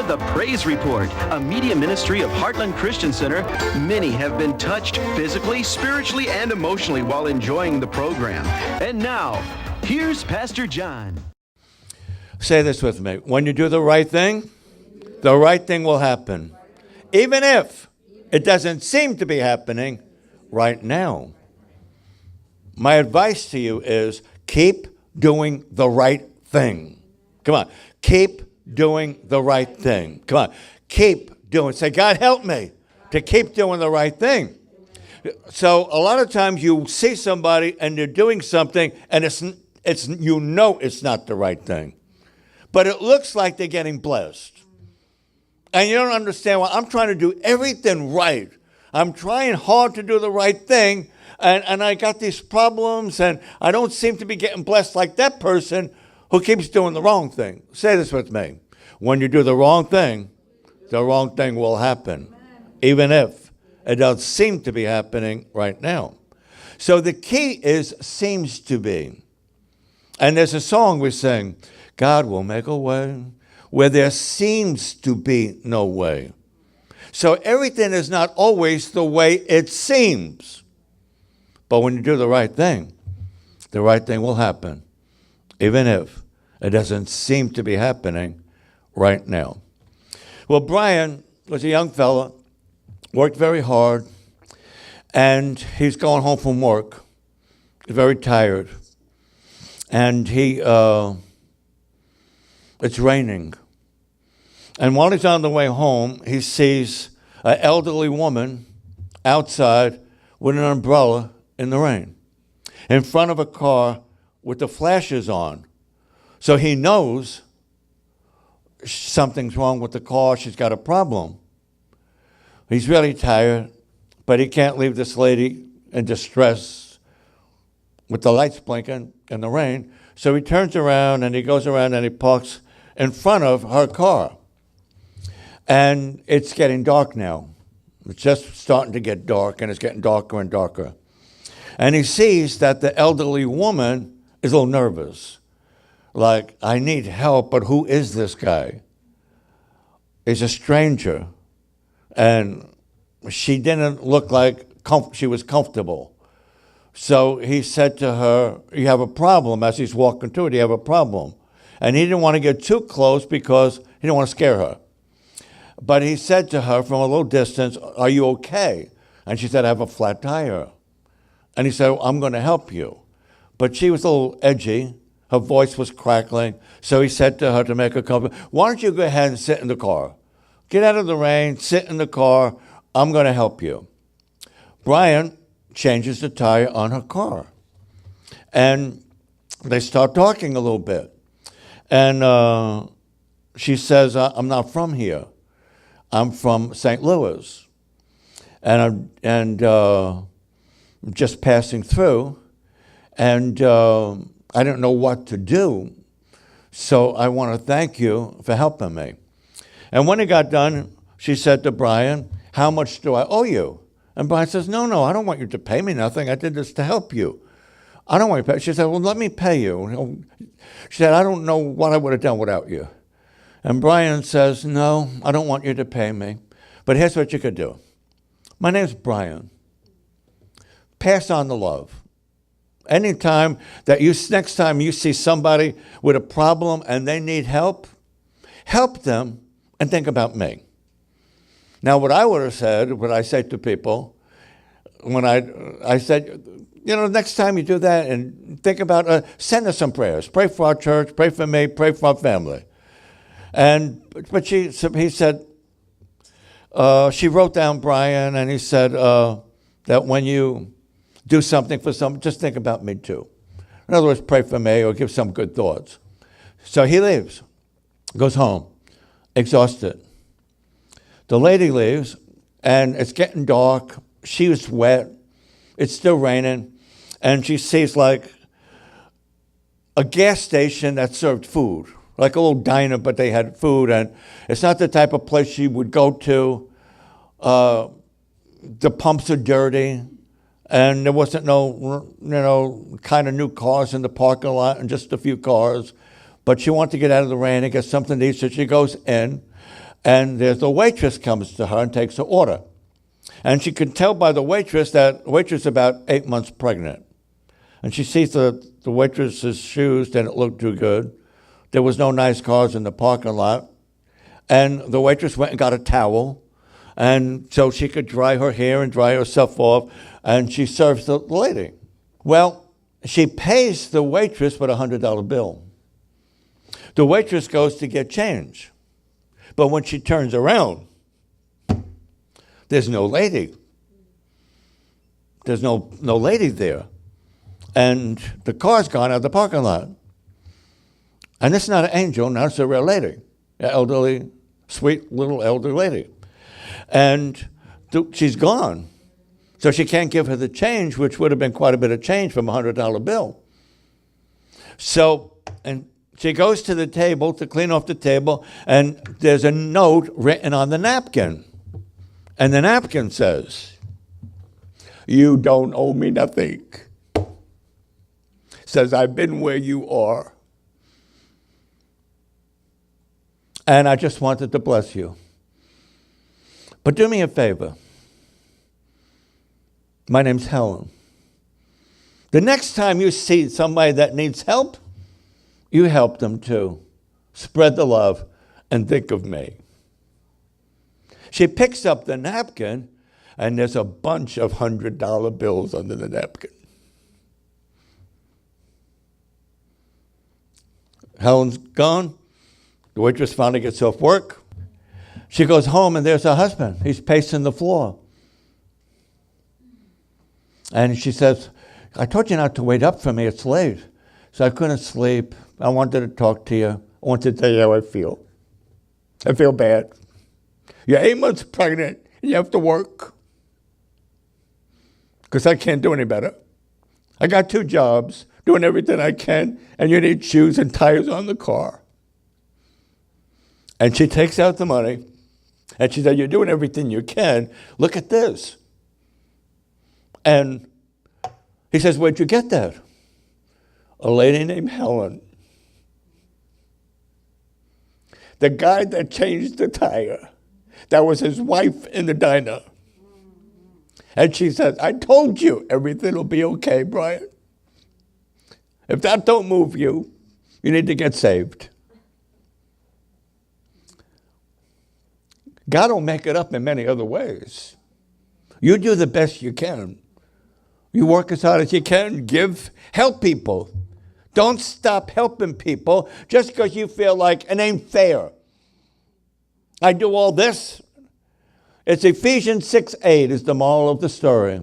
the Praise Report, a media ministry of Heartland Christian Center. Many have been touched physically, spiritually, and emotionally while enjoying the program. And now, here's Pastor John. Say this with me. When you do the right thing will happen. Even if it doesn't seem to be happening right now. My advice to you is keep doing the right thing. Come on. Keep doing the right thing. Come on. Keep doing. Say, God, help me to keep doing the right thing. So a lot of times you see somebody and they're doing something and it's it's not the right thing. But it looks like they're getting blessed. And you don't understand why. I'm trying to do everything right. I'm trying hard to do the right thing. And I got these problems, and I don't seem to be getting blessed like that person who keeps doing the wrong thing. Say this with me. When you do the wrong thing will happen, even if it doesn't seem to be happening right now. So the key is seems to be. And there's a song we sing, God will make a way where there seems to be no way. So everything is not always the way it seems. But when you do the right thing will happen, even if it doesn't seem to be happening right now. Well, Brian was a young fella, worked very hard, and he's going home from work. He's very tired. And it's raining. And while he's on the way home, he sees an elderly woman outside with an umbrella in the rain, in front of a car with the flashes on. So he knows something's wrong with the car. She's got a problem. He's really tired, but he can't leave this lady in distress with the lights blinking in the rain. So he turns around and he goes around and he parks in front of her car. And it's getting dark now. It's just starting to get dark, and it's getting darker and darker. And he sees that the elderly woman is a little nervous. Like, I need help, but who is this guy? He's a stranger. And she didn't look like she was comfortable. So he said to her, you have a problem. As he's walking to it, you have a problem. And he didn't want to get too close because he didn't want to scare her. But he said to her from a little distance, are you okay? And she said, I have a flat tire. And he said, I'm going to help you. But she was a little edgy. Her voice was crackling. So he said to her to make a compliment, why don't you go ahead and sit in the car? Get out of the rain, sit in the car. I'm going to help you. Brian changes the tire on her car. And they start talking a little bit. And she says, I'm not from here. I'm from St. Louis. And I'm just passing through. And I don't know what to do. So I want to thank you for helping me. And when he got done, she said to Brian, how much do I owe you? And Brian says, no, I don't want you to pay me nothing. I did this to help you. I don't want you to pay. She said, well, let me pay you. She said, I don't know what I would have done without you. And Brian says, no, I don't want you to pay me. But here's what you could do. My name's Brian. Pass on the love. Next time you see somebody with a problem and they need help, help them and think about me. Now, what I would have said, what I say to people, when I said, next time you do that and think about, send us some prayers. Pray for our church, pray for me, pray for our family. But he said, she wrote down Brian, and he said that when you do something for someone, just think about me too. In other words, pray for me or give some good thoughts. So he leaves, goes home, exhausted. The lady leaves, and it's getting dark. She was wet. It's still raining. And she sees like a gas station that served food, like a little diner, but they had food. And it's not the type of place she would go to. The pumps are dirty. And there wasn't no, kind of new cars in the parking lot, and just a few cars. But she wanted to get out of the rain and get something to eat, so she goes in. And there's a waitress comes to her and takes her order. And she can tell by the waitress that the waitress is about 8 months pregnant. And she sees the waitress's shoes didn't look too good. There was no nice cars in the parking lot. And the waitress went and got a towel, and so she could dry her hair and dry herself off, and she serves the lady. Well, she pays the waitress with a $100 bill. The waitress goes to get change. But when she turns around, there's no lady. There's no lady there. And the car's gone out of the parking lot. And it's not an angel, now it's a real lady, an elderly, sweet little elder lady. And she's gone. So she can't give her the change, which would have been quite a bit of change from a $100 bill. So, and she goes to the table to clean off the table, and there's a note written on the napkin. And the napkin says, "You don't owe me nothing." Says, "I've been where you are. And I just wanted to bless you. But do me a favor. My name's Helen. The next time you see somebody that needs help, you help them too. Spread the love and think of me." She picks up the napkin, and there's a bunch of $100 bills under the napkin. Helen's gone. The waitress finally gets off work. She goes home, and there's her husband. He's pacing the floor. And she says, "I told you not to wait up for me. It's late." So I couldn't sleep. I wanted to talk to you. I wanted to tell you how I feel. I feel bad. You're 8 months pregnant, and you have to work. Because I can't do any better. I got 2 jobs, doing everything I can, and you need shoes and tires on the car. And she takes out the money, and she said, "You're doing everything you can. Look at this." And he says, "Where'd you get that?" "A lady named Helen. The guy that changed the tire, that was his wife in the diner." And she says, "I told you everything will be okay, Brian. If that don't move you, you need to get saved." God will make it up in many other ways. You do the best you can. You work as hard as you can. Help people. Don't stop helping people just because you feel like it ain't fair. I do all this. It's Ephesians 6:8 is the moral of the story.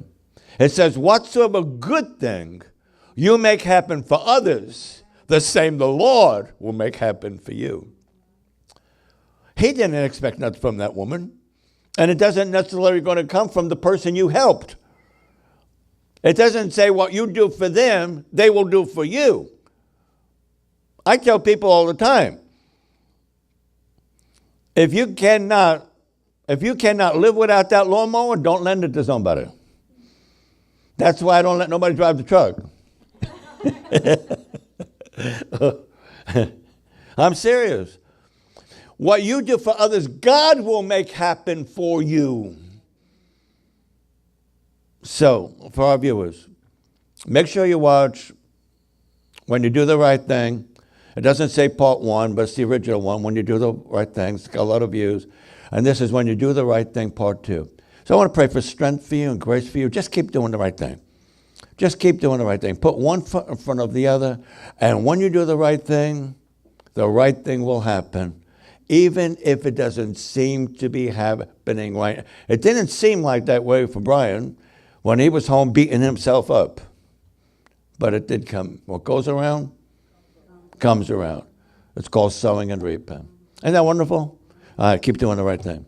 It says, "Whatsoever good thing you make happen for others, the same the Lord will make happen for you." He didn't expect nothing from that woman. And it doesn't necessarily going to come from the person you helped. It doesn't say what you do for them, they will do for you. I tell people all the time, if you cannot live without that lawnmower, don't lend it to somebody. That's why I don't let nobody drive the truck. I'm serious. What you do for others, God will make happen for you. So, for our viewers, make sure you watch When You Do the Right Thing. It doesn't say part 1, but it's the original one, When You Do the Right Thing. It's got a lot of views. And this is When You Do the Right Thing, part 2. So I want to pray for strength for you and grace for you. Just keep doing the right thing. Just keep doing the right thing. Put one foot in front of the other. And when you do the right thing will happen. Even if it doesn't seem to be happening right. It didn't seem like that way for Brian when he was home beating himself up. But it did come. What goes around comes around. It's called sowing and reaping. Isn't that wonderful? All right, keep doing the right thing.